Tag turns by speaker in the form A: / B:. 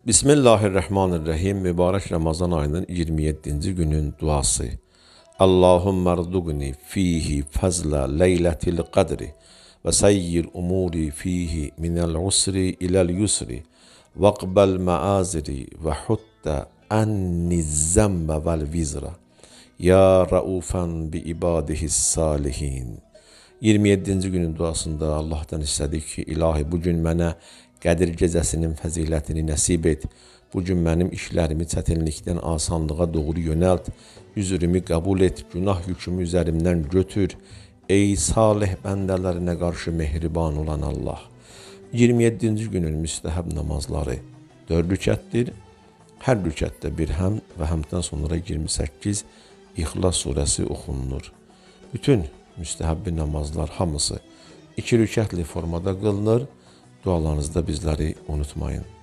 A: Bismillahirrahmanirrahim. Mübarək Ramazan ayının 27-ci günün duası. Allahümme rzuqni fihi fazla leyletil qadri ve sayyir umuri fihi minel usri ilel yusri vaqbel maaziri ve hutta anni zemme vel vizra ya raufan bi ibadihi salihin. 27-ci günün duasında Allah'tan istədik ki, ilahi bugün mənə Qədir gecəsinin fəzilətini nəsib et. Bugün mənim işlərimi çətinlikdən asanlığa doğru yönəlt. Üzrümü qəbul et, günah yükümü üzərimdən götür. Ey salih bəndələrinə qarşı mehriban olan Allah. 27-ci günün müstəhəb namazları 4 rükətdir. Hər rükətdə bir həmd və həmddən sonra 28 İxlas surəsi oxunulur. Bütün müstəhəbbi namazlar hamısı 2 rükətli formada qılınır. Dualarınızda bizləri unutmayın.